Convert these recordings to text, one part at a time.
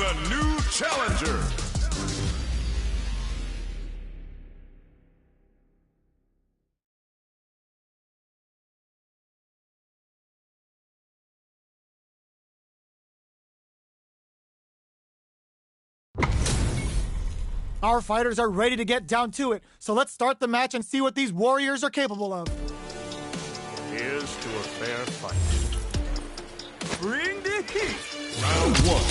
a new challenger. Our fighters are ready to get down to it, so let's start the match and see what these warriors are capable of. Here's to a fair fight. Bring the heat. Round one.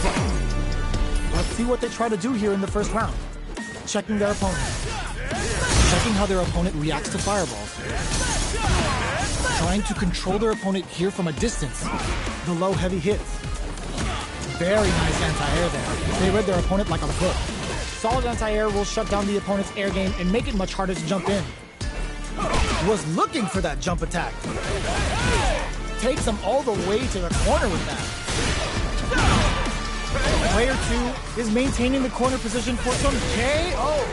Fight. Let's see what they try to do here in the first round. Checking their opponent. Checking how their opponent reacts to fireballs. Trying to control their opponent here from a distance. The low heavy hits. Very nice anti-air there. They read their opponent like a book. Solid anti-air will shut down the opponent's air game and make it much harder to jump in. Was looking for that jump attack. Takes him all the way to the corner with that. Player 2 is maintaining the corner position for some KO.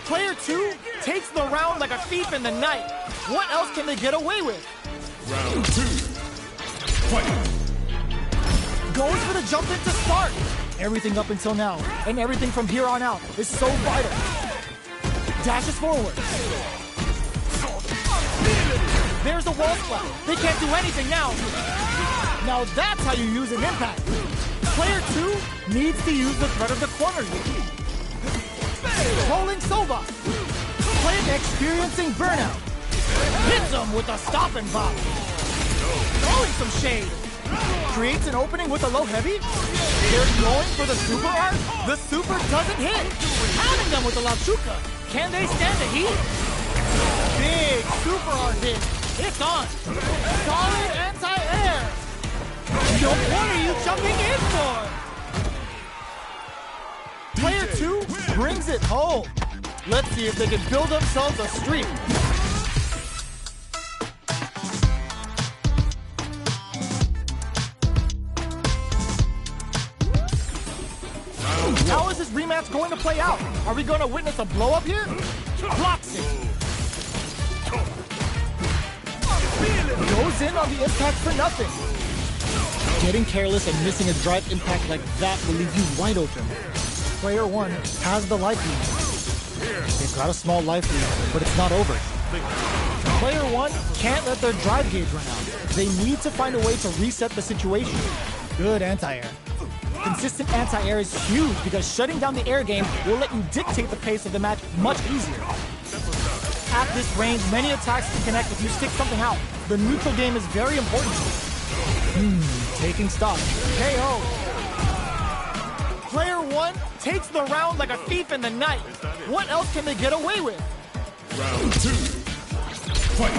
Player 2 takes the round like a thief in the night. What else can they get away with? Round 2. Fight. Goes for the jump in to start. Everything up until now, and everything from here on out, is so vital. Dashes forward. There's a wall splat. They can't do anything now. Now that's how you use an impact. Player 2 needs to use the threat of the corner here. Rolling Soba. Player experiencing burnout. Hits him with a stop and bop. Throwing some shade. Creates an opening with a low heavy. They're going for the super art. The super doesn't hit. Having them with the Lachuka. Can they stand the heat? Big super art hit. It's on. Solid anti-air. Yo, what are you jumping in for? Player 2 brings it home. Let's see if they can build themselves a streak. How is this rematch going to play out? Are we going to witness a blow-up here? Blocks it. Goes in on the impact for nothing. Getting careless and missing a drive impact like that will leave you wide open. Player 1 has the life lead. They've got a small life lead, but it's not over. Player 1 can't let their drive gauge run out. They need to find a way to reset the situation. Good anti-air. Consistent anti-air is huge because shutting down the air game will let you dictate the pace of the match much easier. At this range, many attacks can connect if you stick something out. The neutral game is very important. Taking stock. KO. Player 1 takes the round like a thief in the night. What else can they get away with? Round 2. Fight.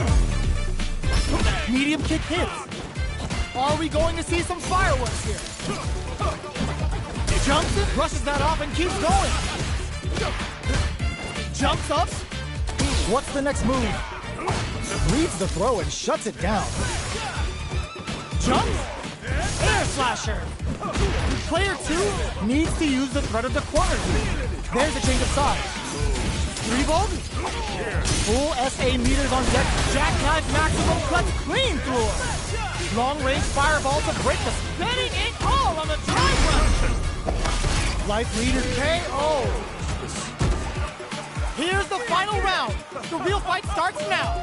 Medium kick hits. Are we going to see some fireworks here? Jumps it, brushes that off, and keeps going. Jumps up. What's the next move? Reads the throw and shuts it down. Jumps. Air slasher. Player 2 needs to use the threat of the corner. There's a change of size. 3-volt. Full SA meters on deck. Jackknife maximum cuts clean through her. Long-range fireball to break the spinning ink all on the drive run. Life leader KO. Here's the final round. The real fight starts now.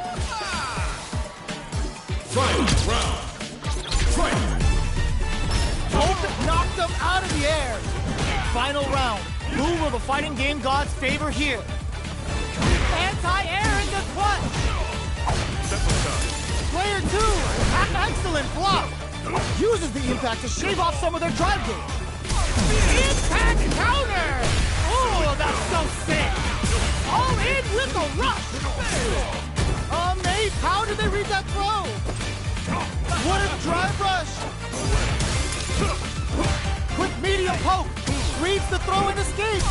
Final round. Fight. Hope knocked him out of the air. Final round. Who will the fighting game gods favor here? Anti-air in the clutch. Player 2, an excellent block. Uses the impact to shave off some of their drive gauge. Impact counter! Oh, that's so sick! All in with a rush! Mate, how did they read that throw? What a drive rush! Quick medium poke! Reads the throw and escapes!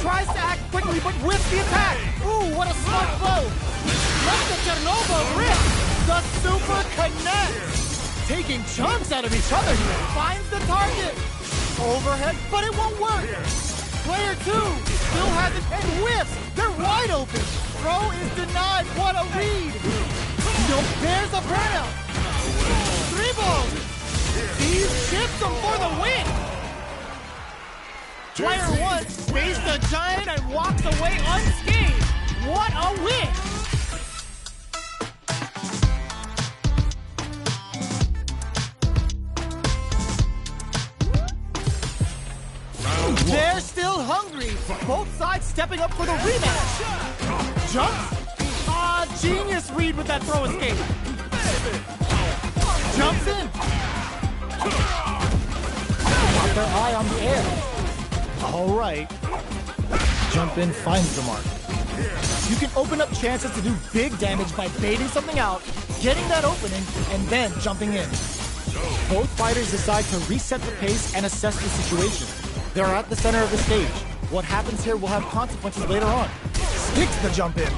Tries to act quickly but whiffs the attack! Ooh, what a smart throw! Let the Chernobyl rip! The super connects! Taking chunks out of each other here! Finds the target! Overhead, but it won't work! Player 2 still has it and whiffs! They're wide open! Throw is denied! What a read! No, there's a burnout! 3-ball! He shifts him for the win! Player 1 faced the giant and walks away unscathed! What a win! They're still hungry! Both sides stepping up for the rematch! Jumps? Genius read with that throw escape! Jumps in! Got their eye on the air. Alright. Jump in finds the mark. You can open up chances to do big damage by baiting something out, getting that opening, and then jumping in. Both fighters decide to reset the pace and assess the situation. They're at the center of the stage. What happens here will have consequences later on. Sticks the jump in.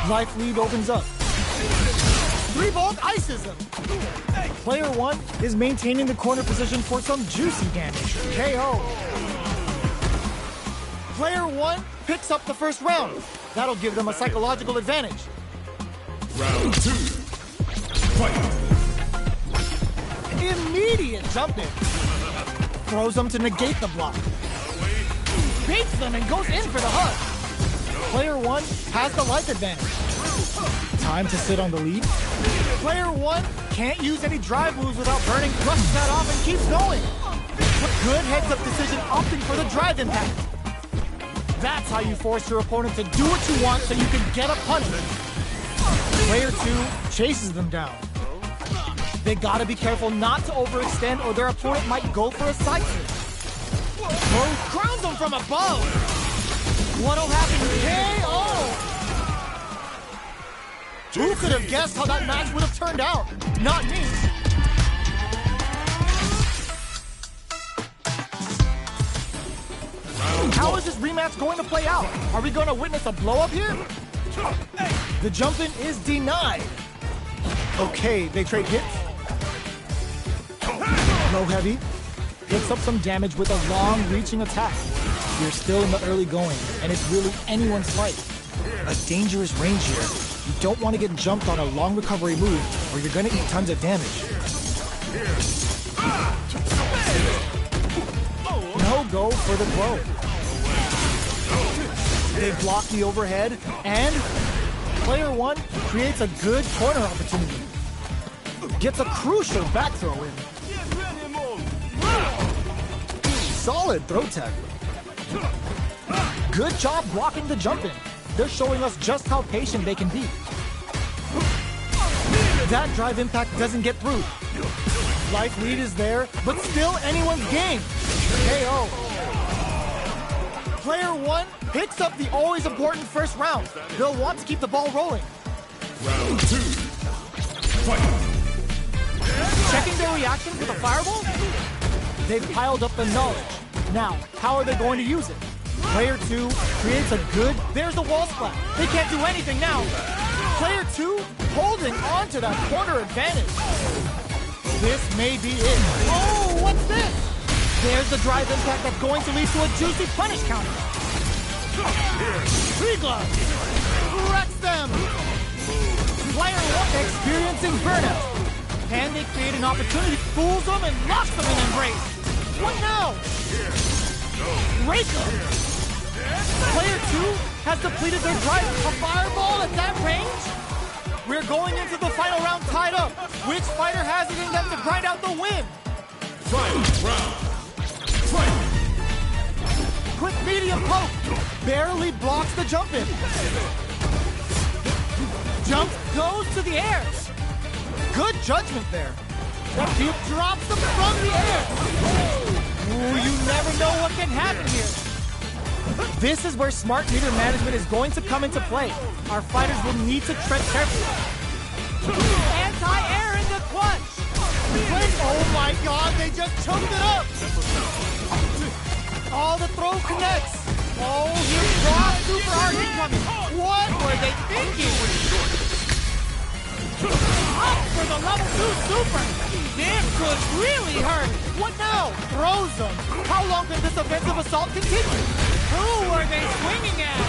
Life lead opens up. 3-volt ices him. Player 1 is maintaining the corner position for some juicy damage. KO. Player 1 picks up the first round. That'll give them a psychological advantage. Round 2. Fight. Immediate jump in. Throws them to negate the block. Baits them and goes in for the hug. Player 1 has the life advantage. Time to sit on the lead. Player 1 can't use any drive moves without burning, brushes that off and keeps going. Good heads-up decision opting for the drive impact. That's how you force your opponent to do what you want so you can get a punish. Player 2 chases them down. They gotta be careful not to overextend or their opponent might go for a side kick. Crowns them from above. What'll happen? KO! Who could have guessed how that match would have turned out? Not me. How is this rematch going to play out? Are we going to witness a blow-up here? The jump-in is denied. Okay, they trade hits. Low heavy. Picks up some damage with a long-reaching attack. You're still in the early going, and it's really anyone's fight. A dangerous range here. You don't want to get jumped on a long recovery move, or you're going to eat tons of damage. No go for the throw. They block the overhead, and player 1 creates a good corner opportunity. Gets a crucial back throw in. Solid throw tech. Good job blocking the jump in. They're showing us just how patient they can be. That drive impact doesn't get through. Life lead is there, but still anyone's game. KO. Player 1 picks up the always important first round. They'll want to keep the ball rolling. Round 2. Fight. Checking their reaction for the fireball? They've piled up the knowledge. Now, how are they going to use it? Player 2 creates a good... There's the wall splat. They can't do anything now. Player 2 holding on to that corner advantage. This may be it. Oh, what's this? There's the drive impact that's going to lead to a juicy punish counter. Three gloves. Wrecks them. Player 1 experiencing burnout. And they create an opportunity, fools them, and locks them in embrace. What now? Rake them. Player 2 has depleted their drive. A fireball at that range? We're going into the final round tied up. Which fighter has it in them to grind out the win? Final round. Fight. Quick medium poke. Barely blocks the jump in. Jump goes to the air. Good judgment there. That cube drops them from the air. Ooh, you never know what can happen here. This is where smart meter management is going to come into play. Our fighters will need to tread carefully. Anti-air in the clutch. Oh my god, they just choked it up. Oh, the throw connects. Oh, here's raw super hard incoming. What were they thinking? Up for the level 2 super! This could really hurt! What now? Throws them! How long can this offensive assault continue? Who are they swinging at?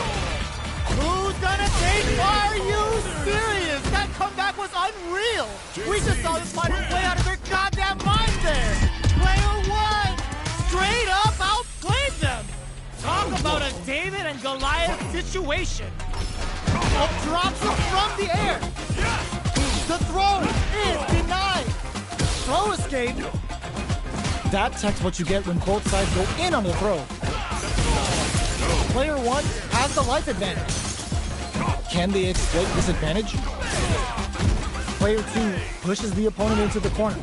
Who's gonna take? Are you serious? That comeback was unreal! We just saw this fighter play out of their goddamn mind there! Player 1 straight up outplayed them! Talk about a David and Goliath situation! Drops him from the air! The throw is denied! Throw escape! That tech's what you get when both sides go in on the throw. Player 1 has the life advantage. Can they exploit this advantage? Player 2 pushes the opponent into the corner.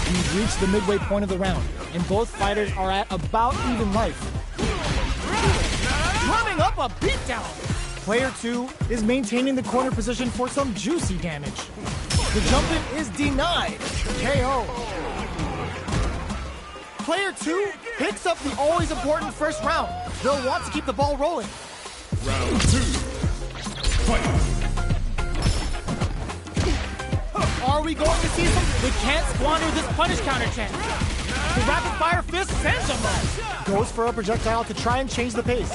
We've reached the midway point of the round, and both fighters are at about even life. Drumming up a beatdown! Player 2 is maintaining the corner position for some juicy damage. The jump-in is denied. KO. Player 2 picks up the always important first round. They'll want to keep the ball rolling. Round 2. Fight! Are we going to see some? They can't squander this punish counter chance. The rapid fire fist sends them. Goes for a projectile to try and change the pace.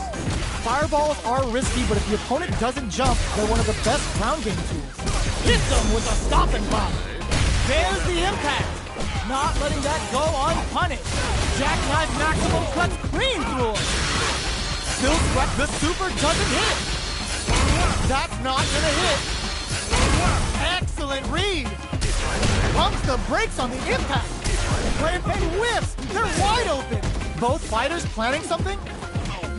Fireballs are risky, but if the opponent doesn't jump, they're one of the best ground game tools. Hits them with a stop and pop. There's the impact. Not letting that go unpunished. Jackknife maximum cuts clean through him. Still sweat, the super doesn't hit. That's not gonna hit. Excellent read. Pumps the brakes on the impact. Player 10 whiffs. They're wide open. Both fighters planning something?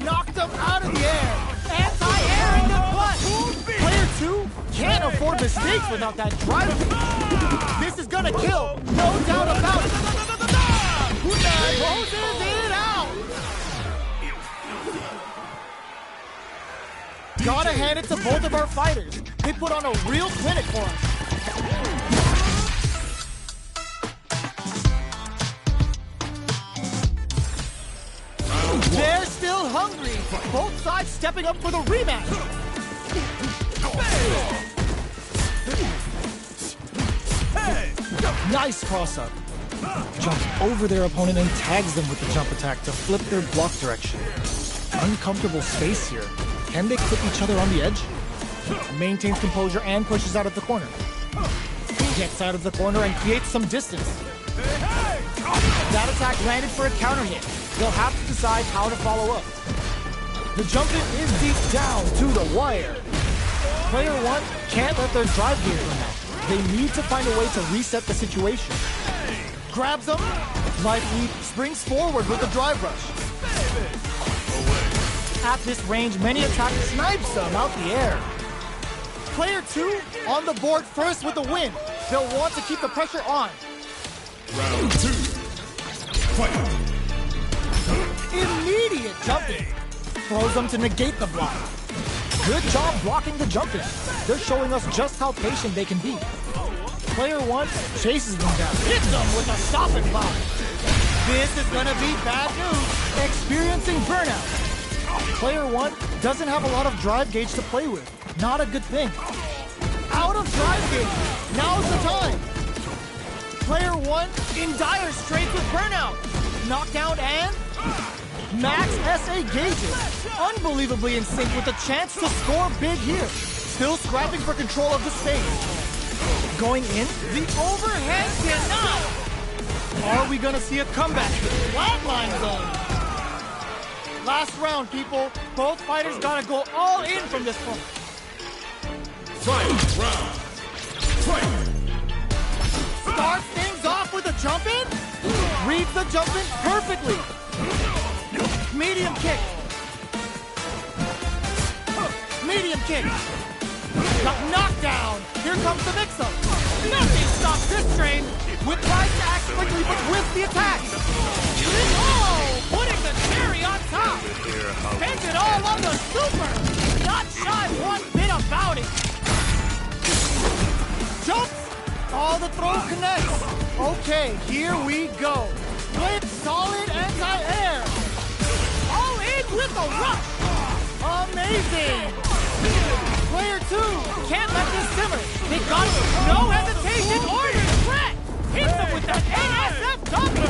Knocked them out of the air. Anti-air in the butt. Player 2 can't afford mistakes without that drive. This is gonna kill. No doubt about it. Closes it out. Gotta hand it to both of our fighters. They put on a real clinic for us. They're still hungry. Both sides stepping up for the rematch. Nice cross-up. Jumps over their opponent and tags them with the jump attack to flip their block direction. Uncomfortable space here. Can they clip each other on the edge? Maintains composure and pushes out of the corner. Gets out of the corner and creates some distance. That attack landed for a counter hit. They'll have to decide how to follow up. The jump-in is deep down to the wire. Player 1 can't let their drive gear run out. They need to find a way to reset the situation. Grabs them, life leap, springs forward with a drive rush. At this range, many attack snipes them out the air. Player 2 on the board first with the win. They'll want to keep the pressure on. Round 2. Fight! Immediate jumping. Throws them to negate the block. Good job blocking the jump-in. They're showing us just how patient they can be. Player 1 chases them down. Hits them with a stop and pop. This is gonna be bad news. Experiencing burnout. Player 1 doesn't have a lot of drive gauge to play with. Not a good thing. Out of drive gauge. Now's the time. Player 1 in dire straits with burnout. Knockdown and max SA gauges. Unbelievably in sync with a chance to score big here. Still scrapping for control of the stage. Going in, the overhead denied. Are we gonna see a comeback? Flatline zone. Last round, people. Both fighters gotta go all in from this point. Fight round. Fight. Starts things off with a jump-in. Reads the jump-in perfectly. Medium kick. Medium kick. Got knocked down. Here comes the mix-up. Nothing stops this train. With tries to act quickly, but with the attack. Oh, putting the cherry on top. Spends it all on the super. Not shy one bit about it. Jumps. Oh, the throw connects. Okay, here we go. Flip solid anti-air. All in with a rush. Amazing. Player 2 can't let this simmer. They got it. No hesitation. Orders threat. Hits them with that ASF double.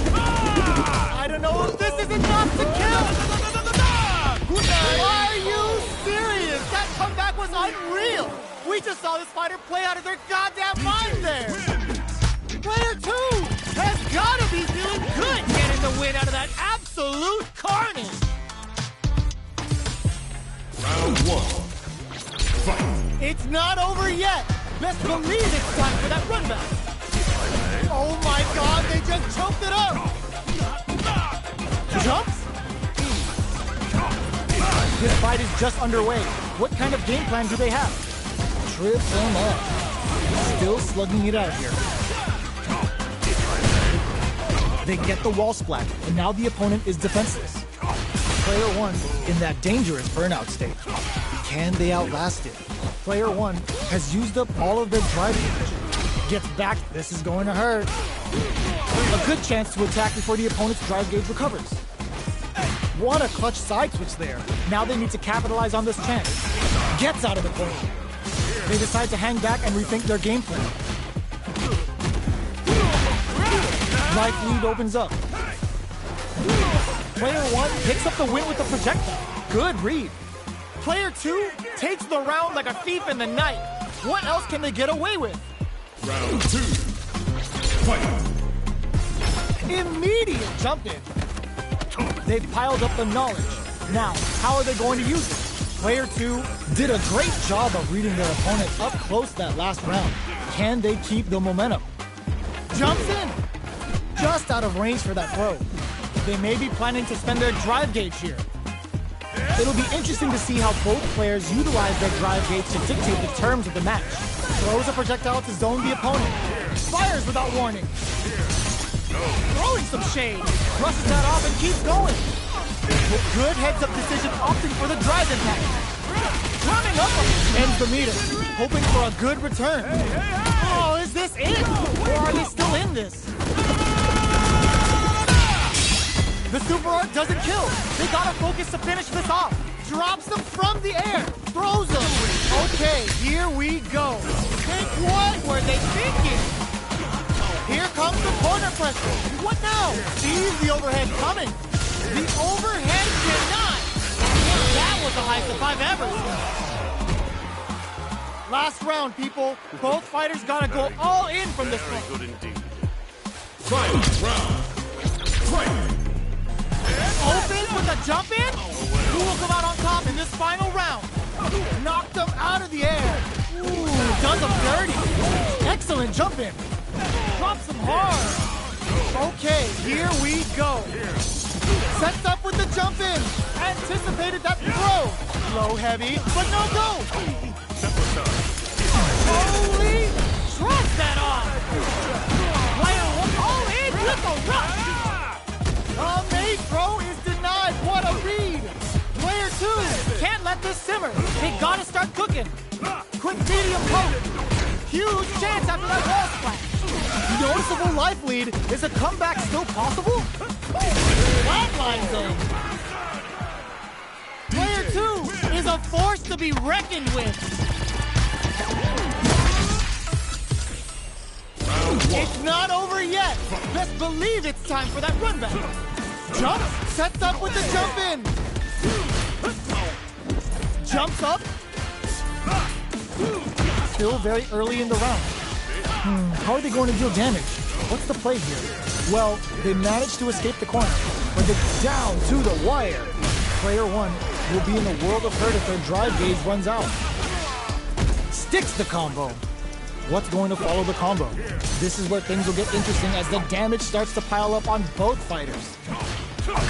I don't know if this is enough to kill. Are you serious? That comeback was unreal. We We just saw this fighter play out of their goddamn mind there! Player 2 has gotta be feeling good getting the win out of that absolute carnage! Round 1. Fight! It's not over yet! Best believe it's time for that run back! Oh my god, they just choked it up! Jumps? This fight is just underway. What kind of game plan do they have? Trip him up. Still slugging it out here. They get the wall splat, and now the opponent is defenseless. Player 1 in that dangerous burnout state. Can they outlast it? Player 1 has used up all of their drive gauge. Gets back, this is going to hurt. A good chance to attack before the opponent's drive gauge recovers. What a clutch side switch there. Now they need to capitalize on this chance. Gets out of the corner. They decide to hang back and rethink their game plan. Life lead opens up. Player 1 picks up the win with the projectile. Good read. Player 2 takes the round like a thief in the night. What else can they get away with? Round 2. Fight! Immediate jump in. They've piled up the knowledge. Now, how are they going to use it? Player 2 did a great job of reading their opponent up close that last round. Can they keep the momentum? Jumps in. Just out of range for that throw. They may be planning to spend their drive gauge here. It'll be interesting to see how both players utilize their drive gauge to dictate the terms of the match. Throws a projectile to zone the opponent. Fires without warning. Throwing some shade. Brushes that off and keeps going. With good heads-up decision, opting for the drive impact. Turning up ends the meter, hoping for a good return. Oh, is this it? Or are they still in this? The super art doesn't kill. They gotta focus to finish this off. Drops them from the air. Throws them. Okay, here we go. Think what were they thinking? Here comes the corner pressure. What now? Sees the overhead coming. The overhead cannot. That was the highest I've ever seen. Last round, people. Both fighters gotta go all in from this one. Very good indeed. Final round. Fight! Open with a jump in. Who will come out on top in this final round? Knocked them out of the air. Ooh, does them dirty. Excellent jump in. Drops them hard. Okay, here we go. Sets up with the jump in. Anticipated that throw. Low heavy, but no go. Holy, drops that off. Player 1 all in with the rush. Americo is denied. What a read. Player 2 can't let this simmer. They gotta start cooking. Quick medium poke. Huge chance after that wall splash. Noticeable life lead. Is a comeback still possible? Flatline zone. Player 2 is a force to be reckoned with. It's not over yet. Best believe it's time for that run back. Jumps, sets up with the jump in. Jumps up. Still very early in the round. How are they going to deal damage? What's the play here? Well, they managed to escape the corner, but they're down to the wire. Player 1 will be in a world of hurt if their drive gauge runs out. Sticks the combo. What's going to follow the combo? This is where things will get interesting as the damage starts to pile up on both fighters.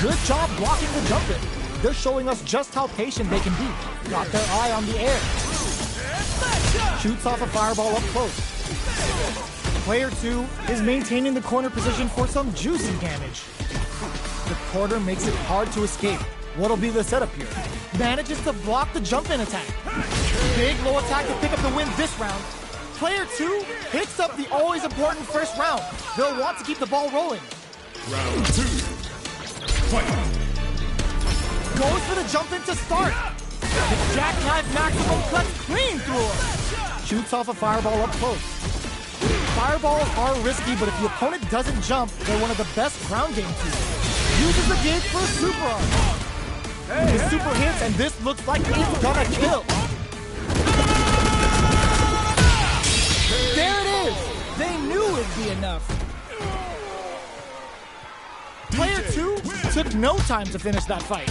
Good job blocking the jump in. They're showing us just how patient they can be. Got their eye on the air. Shoots off a fireball up close. Player 2 is maintaining the corner position for some juicy damage. The corner makes it hard to escape. What'll be the setup here? Manages to block the jump in attack. Big low attack to pick up the win this round. Player 2 picks up the always important first round. They'll want to keep the ball rolling. Round 2. Fight! Goes for the jump in to start. The jackknife maximum cuts clean through him. Shoots off a fireball up close. Fireballs are risky, but if the opponent doesn't jump, they're one of the best ground game tools. Uses the gauge for a super arm. The super hits, and this looks like it's gonna kill. might be enough. Player 2 took no time to finish that fight.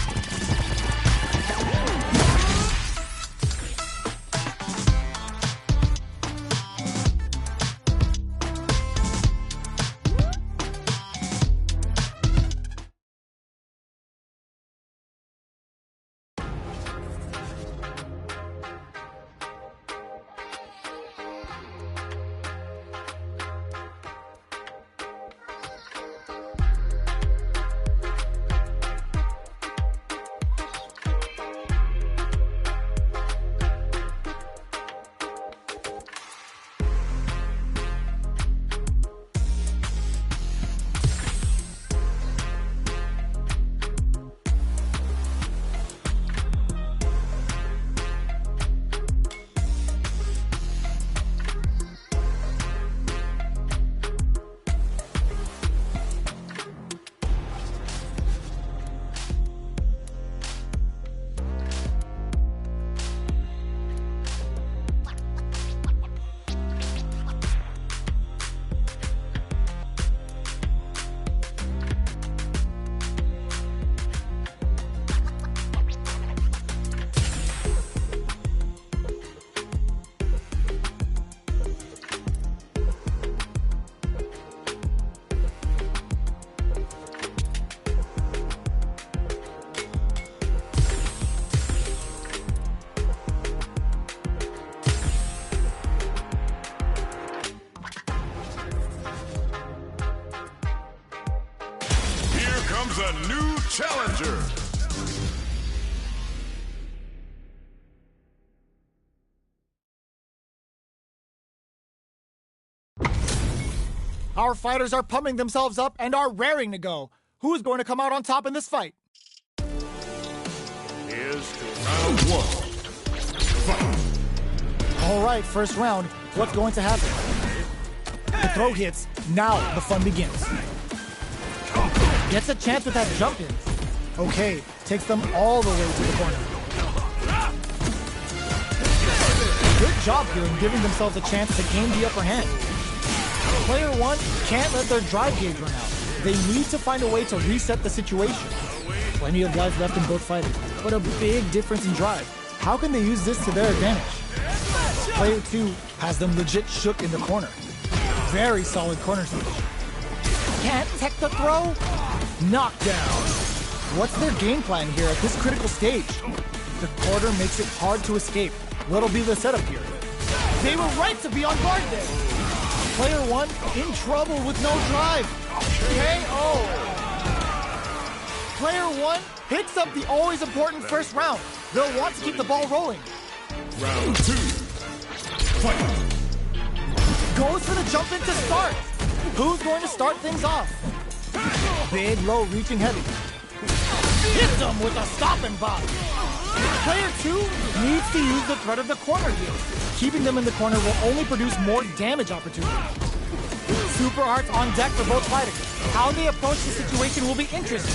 A new challenger. Our fighters are pumping themselves up and are raring to go. Who's going to come out on top in this fight? Here's to round 1. Fight. All right, first round. What's going to happen? The throw hits. Now the fun begins. Gets a chance with that jump in. Okay, takes them all the way to the corner. Good job here in giving themselves a chance to gain the upper hand. Player 1 can't let their drive gauge run out. They need to find a way to reset the situation. Plenty of life left in both fighters, but a big difference in drive. How can they use this to their advantage? Player 2 has them legit shook in the corner. Very solid corner switch. Can't tech the throw? Knockdown. What's their game plan here at this critical stage? The quarter makes it hard to escape. What'll be the setup here? They were right to be on guard there. Player 1 in trouble with no drive. KO. Player 1 picks up the always important first round. They'll want to keep the ball rolling. Round 2. Fight. Goes for the jump in to start. Who's going to start things off? Big, low, reaching heavy. Hits them with a stopping block. Player 2 needs to use the threat of the corner here. Keeping them in the corner will only produce more damage opportunities. Super arts on deck for both fighters. How they approach the situation will be interesting.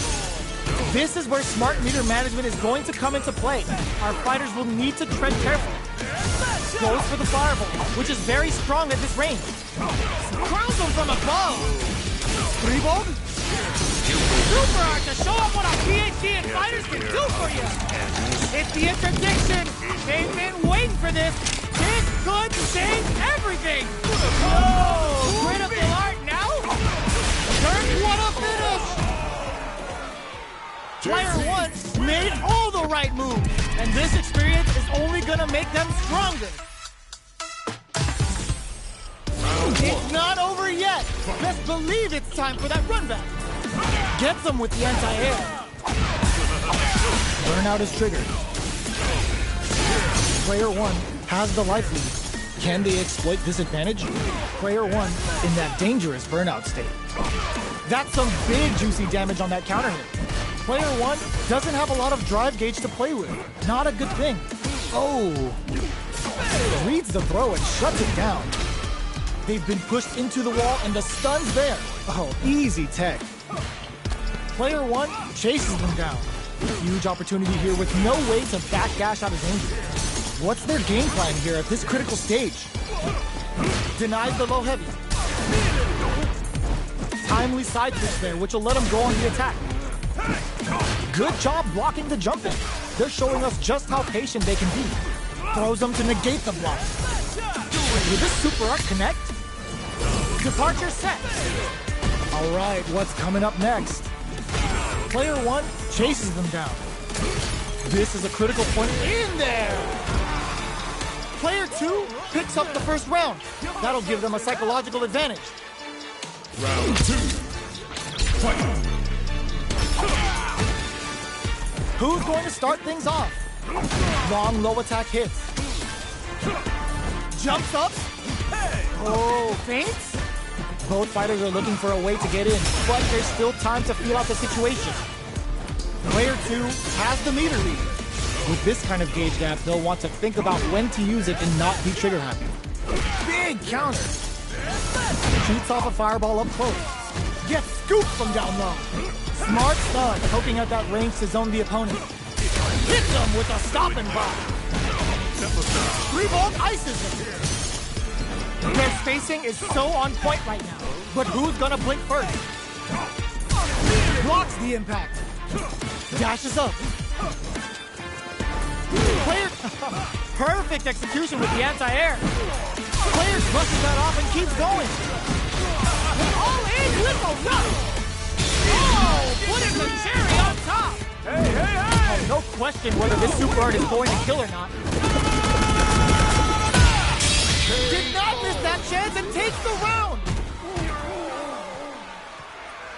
This is where smart meter management is going to come into play. Our fighters will need to tread carefully. Goes for the fireball, which is very strong at this range. Crowns them from above. Rebound. Super art to show them what a PhD in fighters can do for you. It's the interdiction. They've been waiting for this. This could change everything. Oh, critical art now. Turn what a finish. Player 1 made all the right moves, and this experience is only gonna make them stronger. It's not over yet. Best believe it's time for that run back. Gets them with the anti-air. Burnout is triggered. Player 1 has the life lead. Can they exploit this advantage? Player 1 in that dangerous burnout state. That's some big juicy damage on that counter hit. Player 1 doesn't have a lot of drive gauge to play with. Not a good thing. Oh. Reads the throw and shuts it down. They've been pushed into the wall and the stun's there. Oh, easy tech. Player 1 chases them down. Huge opportunity here with no way to backdash out of danger. What's their game plan here at this critical stage? Denies the low heavy. Timely side switch there, which will let him go on the attack. Good job blocking the jump in. They're showing us just how patient they can be. Throws them to negate the block. Will this super art connect? Departure set. All right, what's coming up next? Player 1 chases them down. This is a critical point in there. Player 2 picks up the first round. That'll give them a psychological advantage. Round 2. Fight. Who's going to start things off? Long low attack hits. Jumps up. Oh, feints? Both fighters are looking for a way to get in, but there's still time to feel out the situation. Player 2 has the meter lead. With this kind of gauge gap, they'll want to think about when to use it and not be trigger happy. Big counter. Shoots off a fireball up close. Gets scooped from down low. Smart stun, poking at that range to zone the opponent. Hits them with a stop and block. 3-volt ices them. Their spacing is so on point right now. But who's gonna blink first? Blocks the impact. Dashes up. Player... Perfect execution with the anti-air. Player brushes that off and keeps going. All in with a rush. Oh, putting the cherry on top. Hey! Oh, no question whether this super art is going to kill or not. Did not miss that chance and takes the round.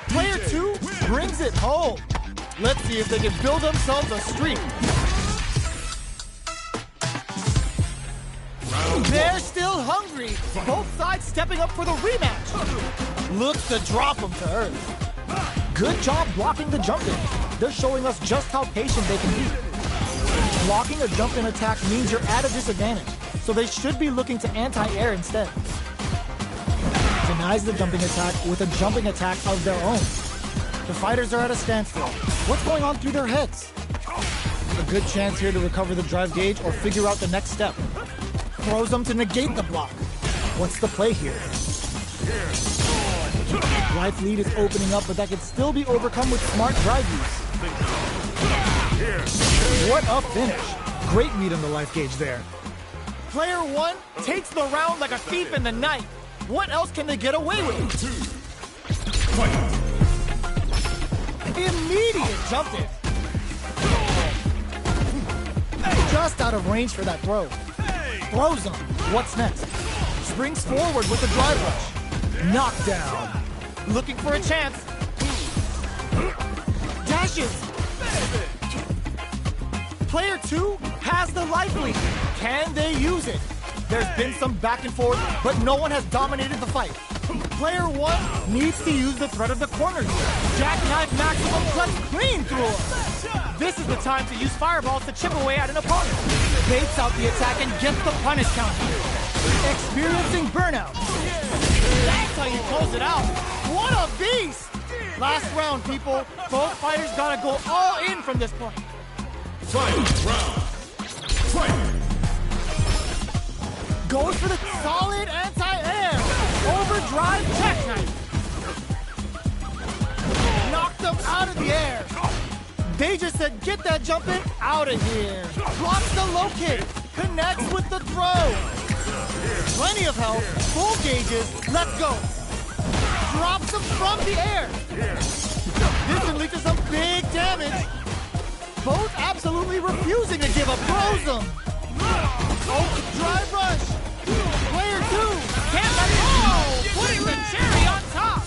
Player 2 brings it home. Let's see if they can build themselves a streak. They're still hungry. Both sides stepping up for the rematch. Looks to drop them to earth. Good job blocking the jump in. They're showing us just how patient they can be. Blocking a jump in attack means you're at a disadvantage, so they should be looking to anti-air instead. Denies the jumping attack with a jumping attack of their own. The fighters are at a standstill. What's going on through their heads? A good chance here to recover the drive gauge or figure out the next step. Throws them to negate the block. What's the play here? Life lead is opening up, but that can still be overcome with smart drive use. What a finish. Great read on the life gauge there. Player 1 takes the round like a thief in the night. What else can they get away with? Immediate jump in. Just out of range for that throw. Throws him. What's next? Springs forward with the drive rush. Knockdown. Looking for a chance. Dashes. Player 2 has the life lead. Can they use it? There's been some back and forth, but no one has dominated the fight. Player 1 needs to use the threat of the corner here. Jackknife maximum cuts clean through him. This is the time to use fireballs to chip away at an opponent. Baits out the attack and gets the punish counter. Experiencing burnout. That's how you close it out. What a beast! Last round, people. Both fighters gotta go all in from this point. Fight round. Fight. Goes for the solid anti-air. Overdrive jackknife. Knocked them out of the air. They just said, get that jump in out of here. Blocks the low kick. Connects with the throw. Plenty of health. Full gauges. Let's go. Drops them from the air. This can lead to some big damage. Both absolutely refusing to give up. Throws them. Oh, drive rush. Player 2 can't let it go. Putting the cherry on top.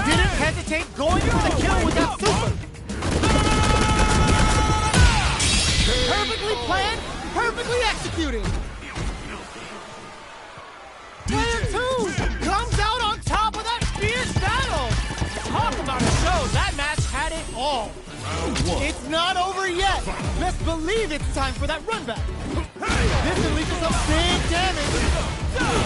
Didn't hesitate going for the kill with that super. Perfectly planned, perfectly executed. Player 2 comes out on top of that fierce battle. Talk about a show. That match had it all. It's not over yet. Best believe it's time for that run back. This can lead to some big damage.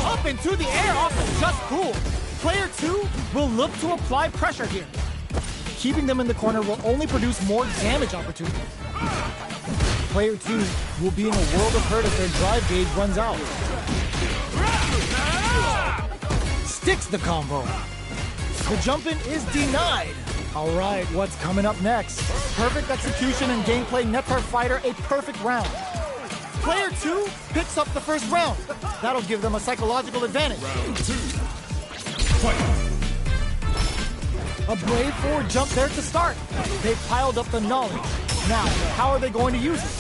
Up into the air off the just cool. Player 2 will look to apply pressure here. Keeping them in the corner will only produce more damage opportunities. Player 2 will be in a world of hurt if their drive gauge runs out. Sticks the combo. The jump-in is denied. All right, what's coming up next? Perfect execution and gameplay nets our fighter a perfect round. Player 2 picks up the first round. That'll give them a psychological advantage. Round 2. Fight. A brave forward jump there to start. They've piled up the knowledge. Now, how are they going to use it?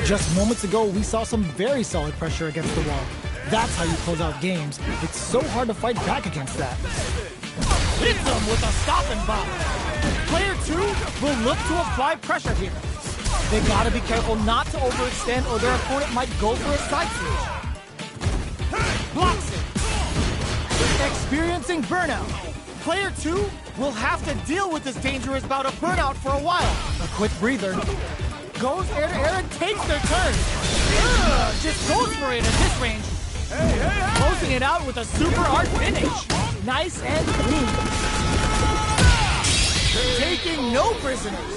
Just moments ago, we saw some very solid pressure against the wall. That's how you close out games. It's so hard to fight back against that. Hits them with a stop and bop. Player 2 will look to apply pressure here. They gotta be careful not to overextend or their opponent might go for a side switch. Blocks it. Experiencing burnout. Player 2 will have to deal with this dangerous bout of burnout for a while. A quick breather. Goes air to air and takes their turn. Just goes for it at this range. Closing it out with a super art finish. Nice and clean. Taking no prisoners.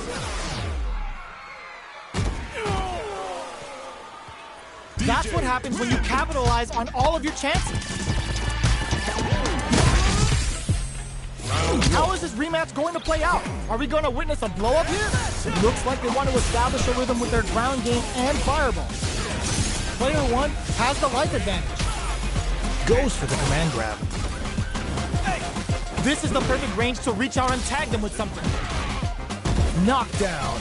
That's what happens when you capitalize on all of your chances. How is this rematch going to play out? Are we going to witness a blow-up here? It looks like they want to establish a rhythm with their ground game and fireball. Player 1 has the life advantage. Goes for the command grab. This is the perfect range to reach out and tag them with something. Knockdown.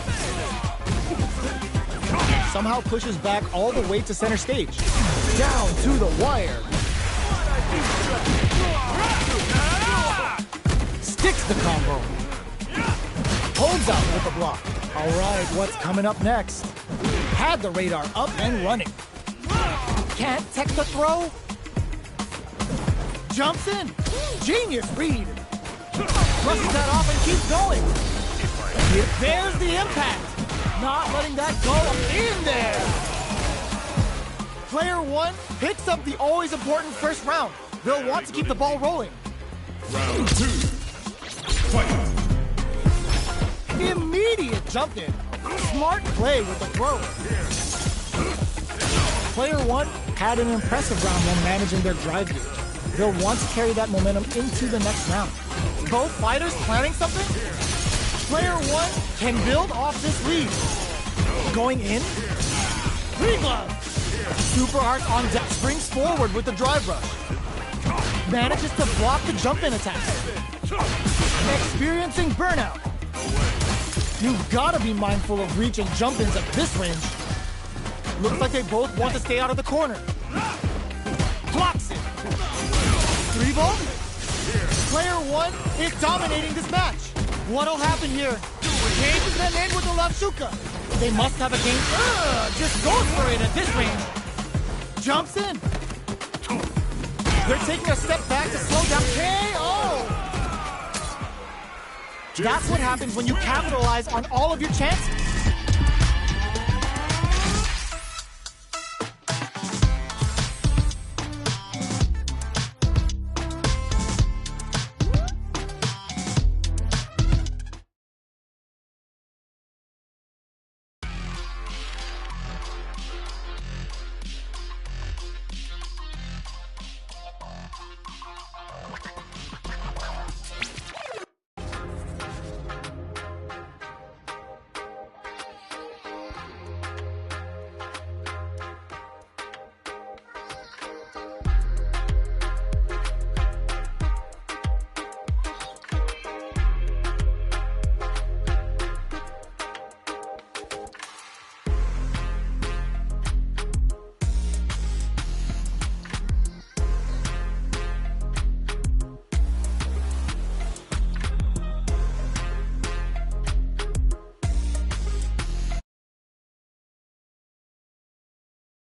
Somehow pushes back all the way to center stage. Down to the wire. Sticks the combo. Holds out with the block. All right, what's coming up next? Had the radar up and running. Can't tech the throw. Jumps in. Genius read. Brushes that off and keeps going. There's the impact. Not letting that go in there. Player 1 picks up the always important first round. They'll want to keep the ball rolling. Round 2. Fight. Immediate jump in. Smart play with the throw. Player 1 had an impressive round when managing their drive gauge. They'll want to carry that momentum into the next round. Both fighters planning something? Player 1 can build off this lead. Going in. Three glove. Super Art on deck springs forward with the drive rush. Manages to block the jump-in attack. Experiencing burnout. You've got to be mindful of reach and jump-ins at this range. Looks like they both want to stay out of the corner. Blocks it. Three ball? Player 1 is dominating this match. What'll happen here? Game is gonna end with a left shuka. They must have a game. Just goes for it at this range. Jumps in. They're taking a step back to slow down. KO! That's what happens when you capitalize on all of your chances.